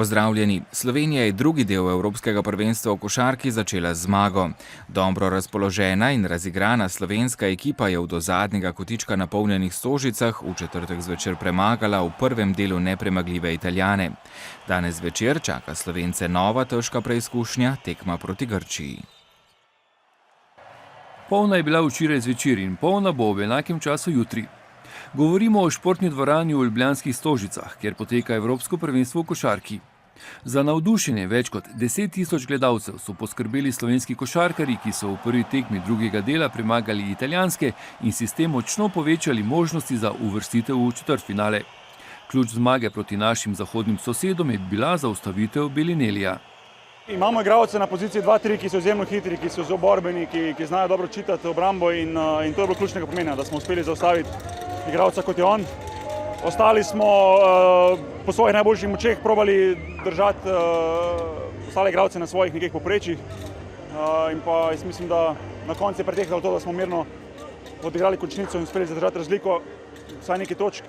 Pozdravljeni. Slovenija je drugi del Evropskega prvenstva v košarki začela z zmago. Dobro razpoložena in razigrana slovenska ekipa je v do zadnjega kotička napolnjenih Stožicah v četrtek zvečer premagala v prvem delu nepremagljive Italijane. Danes zvečer čaka Slovence nova težka preizkušnja, tekma proti Grčiji. Polna je bila včeraj zvečer in polna bo v enakem času jutri. Govorimo o športni dvorani v ljubljanskih Stožicah, kjer poteka Evropsko prvenstvo v košarki. Za navdušenje več kot 10 000 gledalcev so poskrbeli slovenski košarkarji, ki so v prvi tekmi drugega dela premagali italijanske in si s tem močno povečali možnosti za uvrstitev v četrtfinale. Ključ zmage proti našim zahodnim sosedom je bila zaustavitev Belinelija. Imamo igralce na poziciji 2-3, ki so izjemno hitri, ki so zelo borbeni, ki znajo dobro čitati obrambo in to je bilo ključnega pomena, da smo uspeli zaustaviti igralca kot je on. Ostali smo po svojih najboljših močeh probali držati ostale igralce na svojih nekih povprečjih in pa jaz mislim, da na koncu je pretehtalo to, da smo mirno odigrali končnico in uspeli zadržati razliko, vsaj nekaj točk,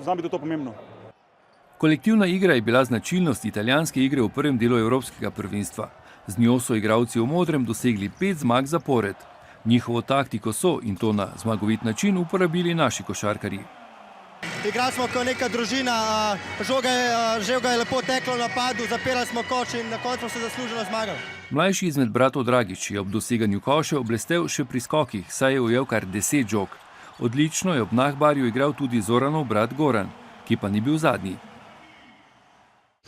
znam biti to pomembno. Kolektivna igra je bila značilnost italijanske igre v prvem delu Evropskega prvenstva. Z njo so igralci v modrem dosegli 5 zmag zapored. Njihovo taktiko so, in to na zmagovit način, uporabili naši košarkarji. Igrali smo kot neka družina, žoga je lepo teklo v napadu, zapirali smo koš in na koncu se zasluženo zmagali. Mlajši izmed bratov Dragič je ob doseganju koša oblestel še pri skokih, saj je ujel kar 10 žog. Odlično je ob Nahbarju igral tudi Zoranov brat Goran, ki pa ni bil zadnji.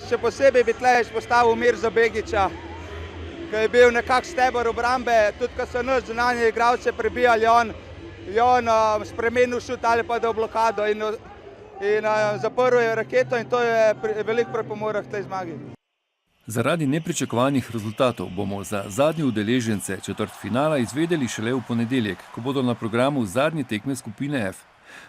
Še posebej bi tle izpostavil Mirzo Begića, ki je bil nekak steber obrambe, tudi ko so naš zunanje igralce prebijali, je on spremenil šut ali pa da v blokado in zaprl je raketo in to je veliko pripomoglo k tej zmagi. Zaradi nepričakovanih rezultatov bomo za zadnje udeležence četrtfinala izvedeli šele v ponedeljek, ko bodo na programu zadnje tekme skupine F.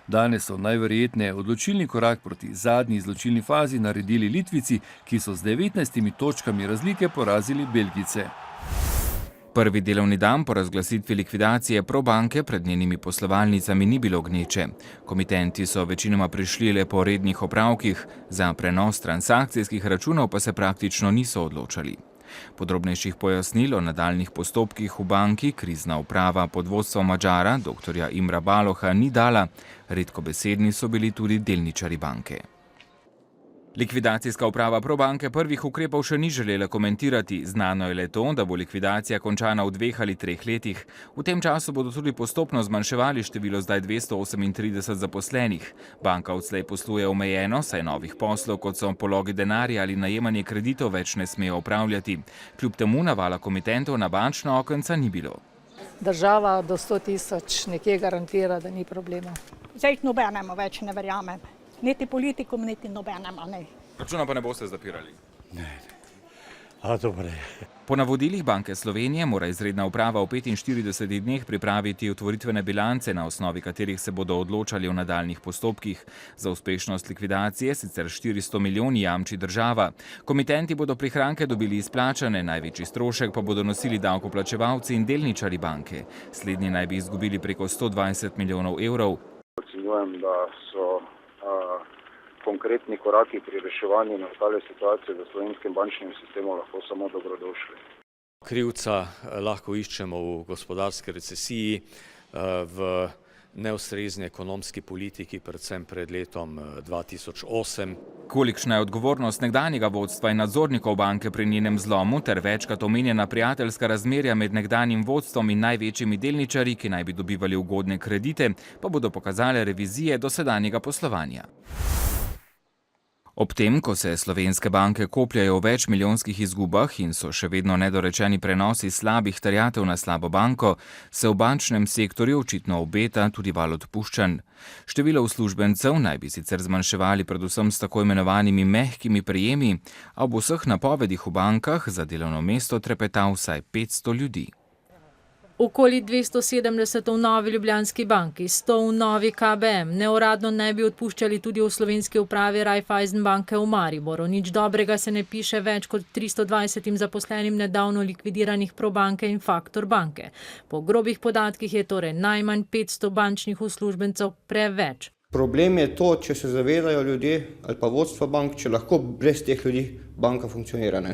Danes so najverjetneje odločilni korak proti zadnji izločilni fazi naredili Litvici, ki so z 19 točkami razlike porazili Belgijce. Prvi delovni dan po razglasitvi likvidacije Probanke pred njenimi poslovalnicami ni bilo gneče. Komitenti so večinoma prišli le po rednih opravkih, za prenos transakcijskih računov pa se praktično niso odločali. Podrobnejših pojasnil o nadaljnih postopkih v banki krizna uprava pod vodstvom Madžara, dr. Imra Baloha, ni dala, redkobesedni so bili tudi delničarji banke. Likvidacijska uprava Probanke prvih ukrepov še ni želela komentirati. Znano je le to, da bo likvidacija končana v 2 ali 3 letih. V tem času bodo tudi postopno zmanjševali število zdaj 238 zaposlenih. Banka odslej posluje omejeno, saj novih poslov, kot so pologi denarja ali najemanje kreditov, več ne smejo opravljati. Kljub temu navala komitentov na bančna okenca ni bilo. Država do 100 000 nekje garantira, da ni problema. Zdaj nobenemu več ne verjamem. Niti politikom, niti nobenemu ne. Računa pa ne boste zapirali? Ne. A dobre. Po navodilih Banke Slovenije mora izredna uprava v 45 dneh pripraviti otvoritvene bilance, na osnovi katerih se bodo odločali o nadaljnih postopkih. Za uspešnost likvidacije sicer 400 milijonov jamči država. Komitenti bodo prihranke dobili izplačane, največji strošek pa bodo nosili davkoplačevalci in delničarji banke. Slednji naj bi izgubili preko 120 milijonov evrov. Ocenjujem, da so konkretni koraki pri reševanju nastale situacije za slovenskim bančnim sistemom lahko samo dobrodošli. Krivca lahko iščemo v gospodarski recesiji, v neustrezni ekonomski politiki, predvsem pred letom 2008. Kolikšna je odgovornost nekdanjega vodstva in nadzornikov banke pri njenem zlomu ter večkrat omenjena prijateljska razmerja med nekdanjim vodstvom in največjimi delničarji, ki naj bi dobivali ugodne kredite, pa bodo pokazale revizije dosedanjega poslovanja. Ob tem, ko se slovenske banke kopljajo v večmilijonskih izgubah in so še vedno nedorečeni prenosi slabih terjatev na slabo banko, se v bančnem sektorju očitno obeta tudi val odpuščanj. Število uslužbencev naj bi sicer zmanjševali predvsem s tako imenovanimi mehkimi prijemi, a ob vseh napovedih v bankah za delovno mesto trepeta vsaj 500 ljudi. Okoli 270 v novi Ljubljanski banki, 100 v novi KBM. Neuradno ne bi odpuščali tudi v slovenski upravi Raiffeisen banke v Mariboru. Nič dobrega se ne piše več kot 320 zaposlenim nedavno likvidiranih Probanke in Faktor banke. Po grobih podatkih je torej najmanj 500 bančnih uslužbencev preveč. Problem je to, če se zavedajo ljudje ali pa vodstva bank, če lahko brez teh ljudi banka funkcionira. Ne?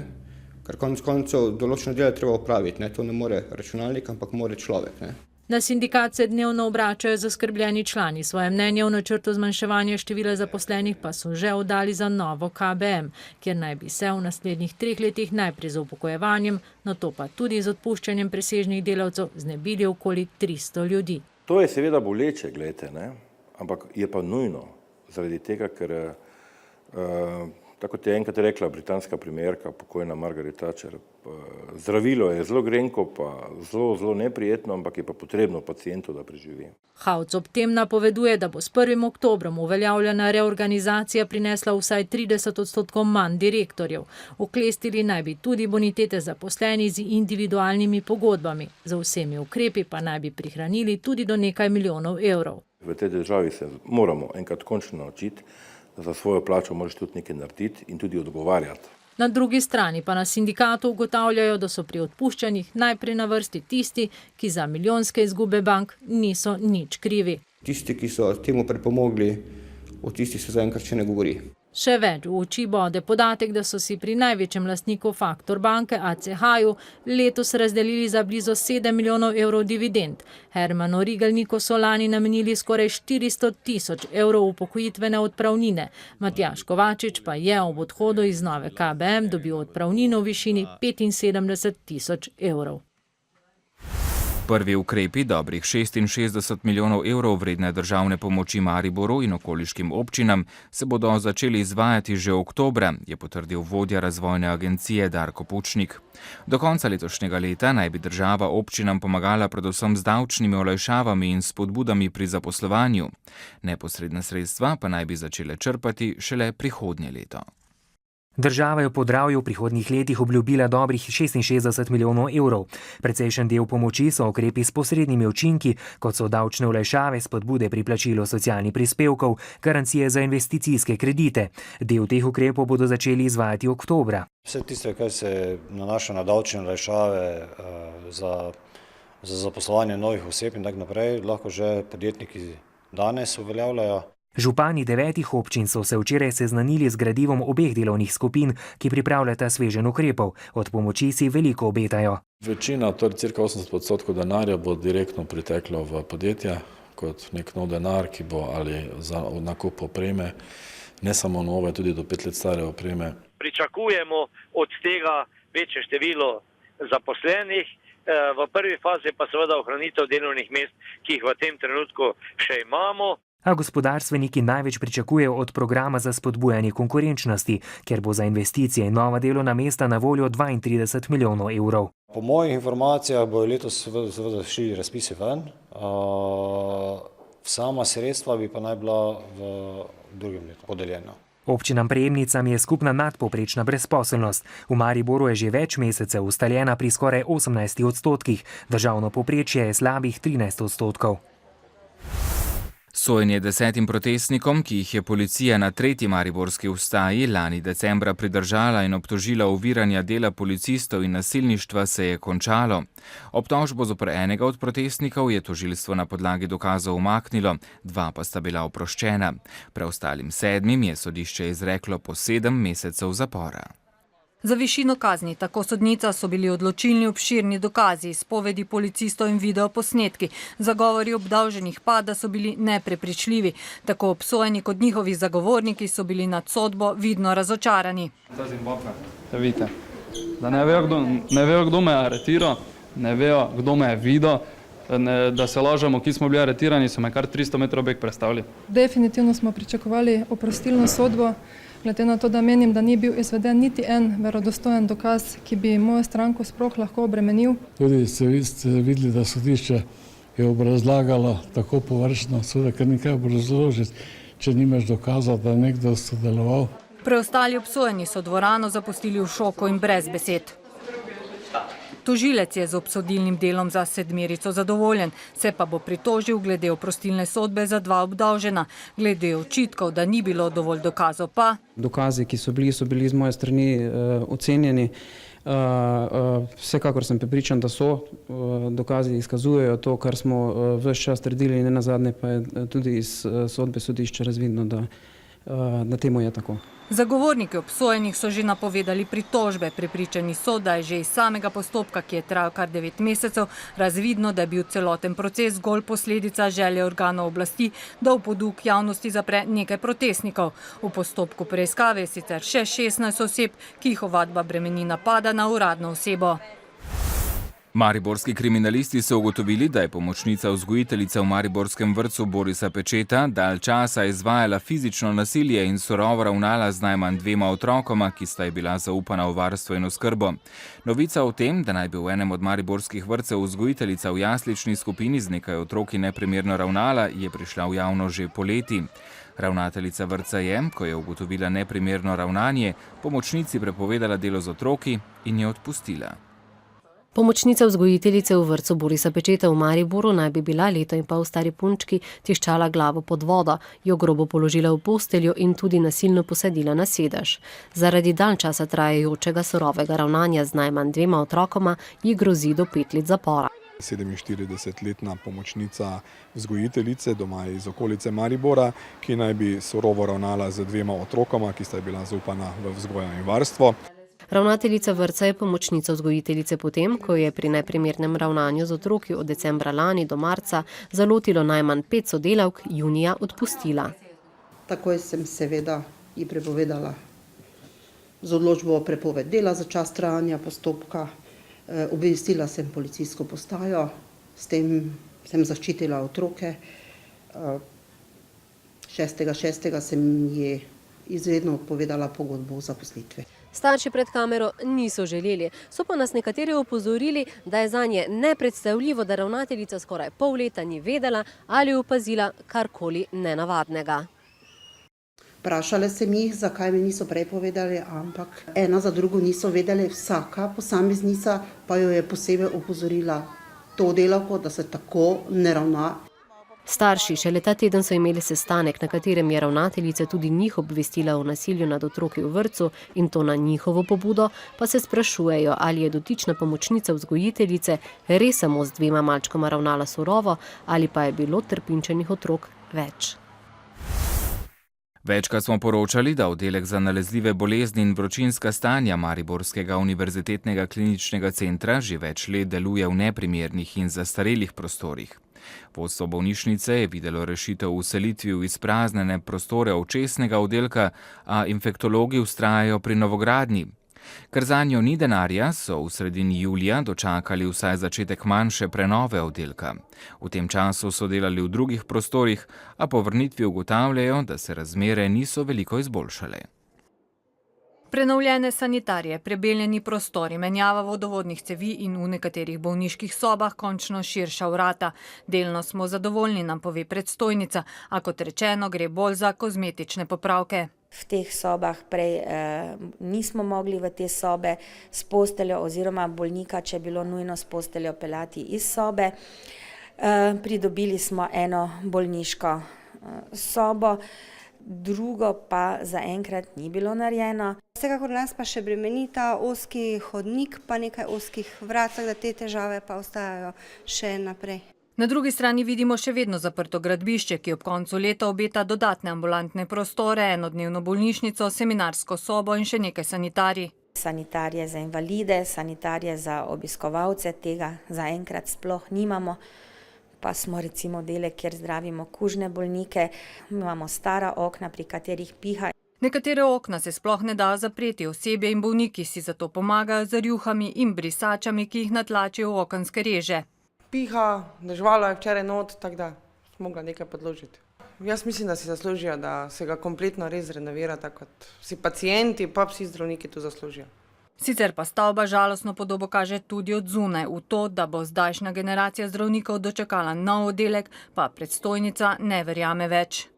Ker konec koncev določeno delo treba opraviti. Ne? To ne more računalnik, ampak more človek. Ne? Na sindikat se dnevno obračajo zaskrbljeni člani. Svoje mnenje o načrtu zmanjševanja števila zaposlenih pa so že oddali za novo KBM, kjer naj bi se v naslednjih 3 letih najprej z upokojevanjem, nato pa tudi z odpuščanjem presežnih delavcev znebili okoli 300 ljudi. To je seveda boleče, gledajte, ne? Ampak je pa nujno zaradi tega, ker tako kot je enkrat rekla britanska premijerka, pokojna Margaret Thatcher, zdravilo je zelo grenko, pa zelo neprijetno, ampak je pa potrebno pacientu, da preživi. Hauc ob tem napoveduje, da bo s 1. oktobrom uveljavljena reorganizacija prinesla vsaj 30% manj direktorjev. Oklestili naj bi tudi bonitete zaposlenih z individualnimi pogodbami. Za vsemi ukrepi pa naj bi prihranili tudi do nekaj milijonov evrov. V tej državi se moramo enkrat končno naučiti, da za svojo plačo moraš tudi nekaj narediti in tudi odgovarjati. Na drugi strani pa na sindikatu ugotavljajo, da so pri odpuščanjih najprej na vrsti tisti, ki za milijonske izgube bank niso nič krivi. Tisti, ki so temu pripomogli, o tistih se zaenkrat še ne govori. Še več v oči bode podatek, da so si pri največjem lastniku Faktor banke ACH-ju letos razdelili za blizu 7 milijonov evrov dividend. Hermanu Rigelniku so lani namenili skoraj 400 000 evrov upokojitvene odpravnine. Matjaž Kovačič pa je ob odhodu iz nove KBM dobil odpravnino v višini 75 000 evrov. Prvi ukrepi dobrih 66 milijonov evrov vredne državne pomoči Mariboru in okoliškim občinam se bodo začeli izvajati že oktobra, je potrdil vodja razvojne agencije Darko Pučnik. Do konca letošnjega leta naj bi država občinam pomagala predvsem z davčnimi olajšavami in spodbudami pri zaposlovanju. Neposredna sredstva pa naj bi začele črpati šele prihodnje leto. Država je v Podravju v prihodnjih letih obljubila dobrih 66 milijonov evrov. Precejšen del pomoči so ukrepi s posrednimi učinki, kot so davčne olajšave, spodbude pri plačilu socialnih prispevkov, garancije za investicijske kredite. Del teh ukrepov bodo začeli izvajati oktobra. Vse tiste, kar se nanaša na davčne olajšave za zaposlovanje novih oseb in tako naprej, lahko že podjetniki danes uveljavljajo. Župani 9 občin so se včeraj seznanili z gradivom obeh delovnih skupin, ki pripravljata sveženj ukrepov. Od pomoči si veliko obetajo. Večina, torej cirka 80% denarja bo direktno priteklo v podjetja kot nek nov denar, ki bo ali za nakup opreme, ne samo nove, tudi do 5 let stare opreme. Pričakujemo od tega večje število zaposlenih, v prvi fazi pa seveda ohranitev delovnih mest, ki jih v tem trenutku še imamo. A gospodarstveniki največ pričakujejo od programa za spodbujanje konkurenčnosti, ker bo za investicije in nova delovna mesta na voljo 32 milijonov evrov. Po mojih informacijah bojo letos seveda šli razpisi ven, sama sredstva bi pa naj bila v drugem letu podeljena. Občinam prejemnicam je skupna nadpovprečna brezposelnost. V Mariboru je že več mesecev ustaljena pri skoraj 18%, državno povprečje je slabih 13%. Sojenje 10 protestnikom, ki jih je policija na 3. mariborski vstaji lani decembra pridržala in obtožila oviranja dela policistov in nasilništva, se je končalo. Obtožbo zoper enega od protestnikov je tožilstvo na podlagi dokazov umaknilo, 2 pa sta bila oproščena. Preostalim 7 je sodišče izreklo po 7 mesecev zapora. Za višino kazni tako sodnica so bili odločilni obširni dokazi, izpovedi policistov in videoposnetki. Zagovori obdolženih pa, da so bili neprepričljivi. Tako obsojeni kot njihovi zagovorniki so bili nad sodbo vidno razočarani. Da vidite, da ne vejo, kdo me je aretiral, ne vejo, kdo me je videl, da se lažemo, ki smo bili aretirani, so me kar 300 metrov beg prestavili. Definitivno smo pričakovali oprostilno sodbo. Glede na to, da menim, da ni bil izveden niti en verodostojen dokaz, ki bi mojo stranko sploh lahko obremenil. Tudi ste videli, da sodišče je obrazlagalo tako površno, ker nekaj obrazložiti, če nimaš dokaza, da je nekdo sodeloval. Preostali obsojeni so dvorano zapustili v šoku in brez besed. Tožilec je z obsodilnim delom za 7 zadovoljen, se pa bo pritožil glede oprostilne sodbe za 2 obdolžena. Glede očitkov, da ni bilo dovolj dokazov pa. Dokazi, ki so bili z moje strani ocenjeni Vsekakor sem prepričan, da so dokazi izkazujejo to, kar smo ves čas trdili, in nenazadnje pa je tudi iz sodbe sodišča razvidno, da temu je tako. Zagovorniki obsojenih so že napovedali pritožbe. Prepričani so, da je že iz samega postopka, ki je trajal kar 9 mesecev, razvidno, da je bil celoten proces zgolj posledica želje organov oblasti, da v poduk javnosti zapre nekaj protestnikov. V postopku preiskave je sicer še 16 oseb, ki jih ovadba bremeni napada na uradno osebo. Mariborski kriminalisti so ugotovili, da je pomočnica vzgojiteljica v mariborskem vrtcu Borisa Pečeta dalj časa izvajala fizično nasilje in surovo ravnala z najmanj 2 otrokoma, ki sta ji bila zaupana v varstvo in oskrbo. Novica o tem, da naj bi v enem od mariborskih vrtcev vzgojiteljica v jaslični skupini z nekaj otroki neprimerno ravnala, je prišla v javno že poleti. Ravnateljica vrtca je, ko je ugotovila neprimerno ravnanje, pomočnici prepovedala delo z otroki in je odpustila. Pomočnica vzgojiteljice v vrtcu Borisa Pečeta v Mariboru naj bi bila leto in pol stari punčki tiščala glavo pod vodo, jo grobo položila v posteljo in tudi nasilno posadila na sedež. Zaradi dalj časa trajajočega surovega ravnanja z najmanj 2 otrokoma ji grozi do 5 let zapora. 47-letna pomočnica vzgojiteljice doma iz okolice Maribora, ki naj bi surovo ravnala z 2 otrokoma, ki sta bila zaupana v vzgojo in varstvo. Ravnateljica vrtca je pomočnica vzgojiteljice potem, ko je pri neprimernem ravnanju z otroki od decembra lani do marca zalotilo najmanj 5 sodelavk, junija odpustila. Takoj sem seveda ji prepovedala z odločbo o prepoved dela za čas trajanja postopka. Obvestila sem policijsko postajo, s tem sem zaščitila otroke. 6.6. sem ji izredno odpovedala pogodbo o zaposlitvi. Starši pred kamero niso želeli, so pa nas nekateri opozorili, da je zanje nepredstavljivo, da ravnateljica skoraj pol leta ni vedela ali opazila karkoli nenavadnega. Vprašale sem jih, zakaj mi niso prej povedali, ampak ena za drugo niso vedeli, vsaka posameznica pa jo je posebej opozorila to delavko, da se tako ne ravna. Starši šele ta teden so imeli sestanek, na katerem je ravnateljica tudi njih obvestila o nasilju nad otroki v vrtcu in to na njihovo pobudo, pa se sprašujejo, ali je dotična pomočnica vzgojiteljice res samo z 2 malčkoma ravnala surovo ali pa je bilo trpinčenih otrok več. Večkrat smo poročali, da oddelek za nalezljive bolezni in vročinska stanja Mariborskega univerzitetnega kliničnega centra že več let deluje v neprimernih in zastarelih prostorih. Vodstvo bolnišnice je videlo rešitev v selitvi v izpraznjene prostore očesnega oddelka, a infektologi vztrajajo pri novogradnji. Ker zanjo ni denarja, so v sredini julija dočakali vsaj začetek manjše prenove oddelka. V tem času so delali v drugih prostorih, a po vrnitvi ugotavljajo, da se razmere niso veliko izboljšale. Prenovljene sanitarije, prebeljeni prostori, menjava vodovodnih cevi in v nekaterih bolniških sobah končno širša vrata. Delno smo zadovoljni, nam pove predstojnica, a kot rečeno gre bolj za kozmetične popravke. V teh sobah prej nismo mogli v te sobe s posteljo oziroma bolnika, če je bilo nujno s posteljo peljati iz sobe. Pridobili smo eno bolniško sobo, drugo pa zaenkrat ni bilo narejeno. Vsekakor nas pa še bremeni ta ozki hodnik, pa nekaj ozkih vrat, da te težave pa ostajajo še naprej. Na drugi strani vidimo še vedno zaprto gradbišče, ki ob koncu leta obeta dodatne ambulantne prostore, enodnevno bolnišnico, seminarsko sobo in še nekaj sanitarij. Sanitarije za invalide, sanitarije za obiskovalce, tega zaenkrat sploh nimamo. Pa smo recimo oddelek, kjer zdravimo kužne bolnike, imamo stara okna, pri katerih piha. Nekatere okna se sploh ne da zapreti, osebje in bolniki si zato pomagajo z rjuhami in brisačami, ki jih natlačijo v okenske reže. Piha, deževalo je včeraj not, tako da smo mogli nekaj podložiti. Jaz mislim, da si zaslužijo, da se ga kompletno res renovira, tako kot vsi pacienti, pa vsi zdravniki to zaslužijo. Sicer pa stavba žalostno podobo kaže tudi od zunaj. V to, da bo zdajšnja generacija zdravnikov dočakala nov oddelek, pa predstojnica ne verjame več.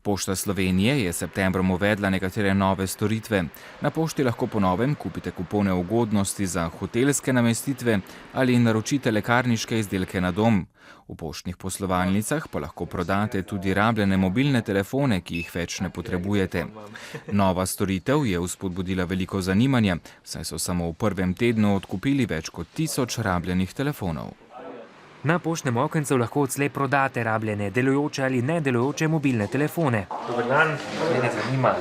Pošta Slovenije je septembrom uvedla nekatere nove storitve. Na pošti lahko po novem kupite kupone ugodnosti za hotelske namestitve ali naročite lekarniške izdelke na dom. V poštnih poslovalnicah pa lahko prodate tudi rabljene mobilne telefone, ki jih več ne potrebujete. Nova storitev je vzpodbudila veliko zanimanja, saj so samo v prvem tednu odkupili več kot 1000 rabljenih telefonov. Na poštnem okencu lahko odslej prodate rabljene, delujoče ali nedelujoče mobilne telefone. Dober dan, mene zanima,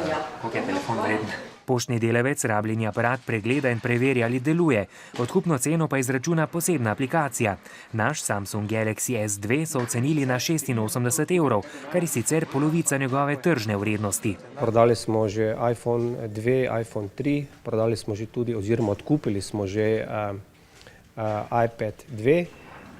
koliko je telefon vreden. Poštni delavec rabljeni aparat pregleda in preveri, ali deluje. Odkupno ceno pa izračuna posebna aplikacija. Naš Samsung Galaxy S2 so ocenili na 86 €, kar je sicer polovica njegove tržne vrednosti. Prodali smo že iPhone 2, iPhone 3, prodali smo že tudi, oziroma odkupili smo že iPad 2,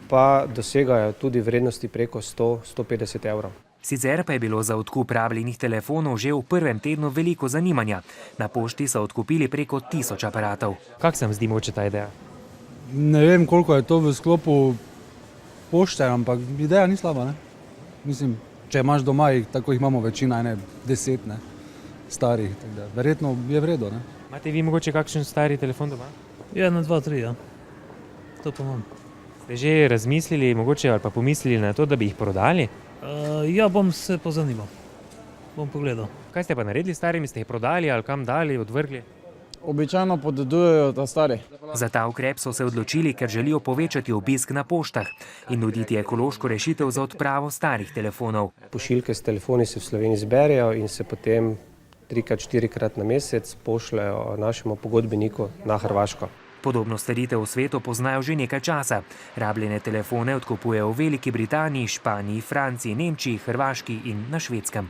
pa dosegajo tudi vrednosti preko 100–150 €. Sicer pa je bilo za odkup rabljenih telefonov že v prvem tednu veliko zanimanja. Na pošti so odkupili preko 1000 aparatov. Kak se vam zdi mogoče ta ideja? Ne vem, koliko je to v sklopu pošte, ampak ideja ni slaba, ne? Mislim, če imaš doma, tako jih imamo večina, 10, starih, tako da verjetno je vredo, ne? Imate vi mogoče kakšen stari telefon doma? Ja, 2, 3, ja. To pa imam. Ste že razmislili mogoče ali pa pomislili na to, da bi jih prodali? Ja, bom se pozanimal. Bom pogledal. Kaj ste pa naredili s starimi? Ste jih prodali ali kam dali, odvrgli? Običajno podedujejo ta stari. Za ta ukrep so se odločili, ker želijo povečati obisk na poštah in nuditi ekološko rešitev za odpravo starih telefonov. Pošiljke s telefoni se v Sloveniji zberejo in se potem 3–4 na mesec pošljajo našemu pogodbeniku na Hrvaško. Podobno storitev v svetu poznajo že nekaj časa. Rabljene telefone odkupujejo v Veliki Britaniji, Španiji, Franciji, Nemčiji, Hrvaški in na Švedskem.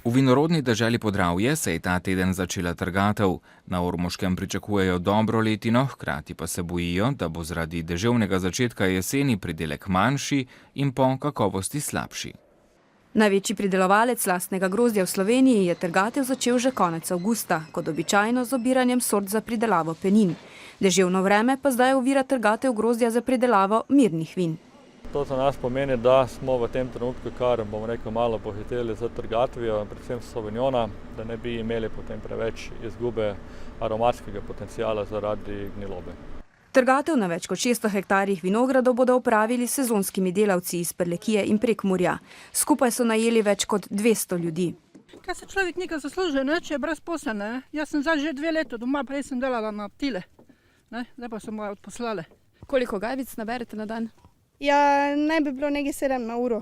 V vinorodni deželi Podravje se je ta teden začela trgatev. Na Ormoškem pričakujejo dobro letino, hkrati pa se bojijo, da bo zaradi deževnega začetka jeseni pridelek manjši in po kakovosti slabši. Največji pridelovalec lastnega grozdja v Sloveniji je trgatev začel že konec avgusta, kot običajno z obiranjem sort za pridelavo penin. Deževno vreme pa zdaj ovira trgatev grozdja za pridelavo mirnih vin. To za nas pomeni, da smo v tem trenutku kar, malo pohiteli z trgatvijo, predvsem Sauvignona, da ne bi imeli potem preveč izgube aromatskega potencijala zaradi gnilobe. Trgatev na več kot 600 hektarjih vinogradov bodo opravili sezonskimi delavci iz Prlekije in Prekmurja. Skupaj so najeli več kot 200 ljudi. Kaj se človek nekaj zasluži, če je brezposeln, ne? Jaz sem zdaj že 2 leta doma, prej sem delala na ptile, zdaj pa so me odposlali. Koliko gajbic naberete na dan? Ja, naj bi bilo nekaj 7 na uro.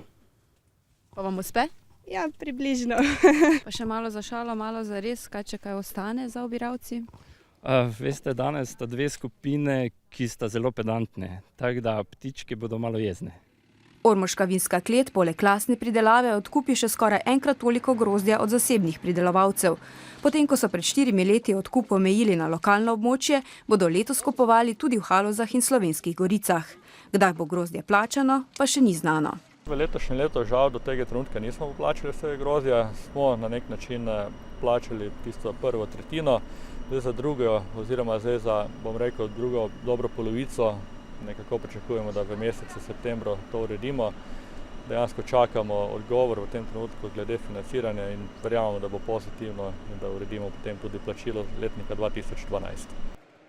Pa vam uspe? Ja, približno. Pa še malo za šalo, malo za res, kaj ostane za obiralci? Veste, danes sta 2 skupine, ki sta zelo pedantne, tako da ptički bodo malo jezne. Ormoška vinska klet poleg lastne pridelave odkupi še skoraj enkrat toliko grozdja od zasebnih pridelovalcev. Potem, ko so pred 4 leti odkup omejili na lokalno območje, bodo letos kupovali tudi v Halozah in Slovenskih Goricah. Kdaj bo grozdje plačano, pa še ni znano. V letošnjem letu žal do tega trenutka nismo poplačali vsega grozdja, smo na nek način plačali tisto prvo tretjino, zdaj za drugo, oziroma zdaj za, drugo dobro polovico, nekako pričakujemo, da v mesecu septembru to uredimo. Dejansko čakamo odgovor v tem trenutku glede financiranja in verjamemo, da bo pozitivno in da uredimo potem tudi plačilo letnika 2012.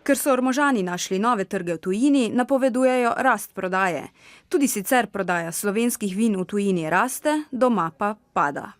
Ker so Ormožani našli nove trge v tujini, napovedujejo rast prodaje. Tudi sicer prodaja slovenskih vin v tujini raste, doma pa pada.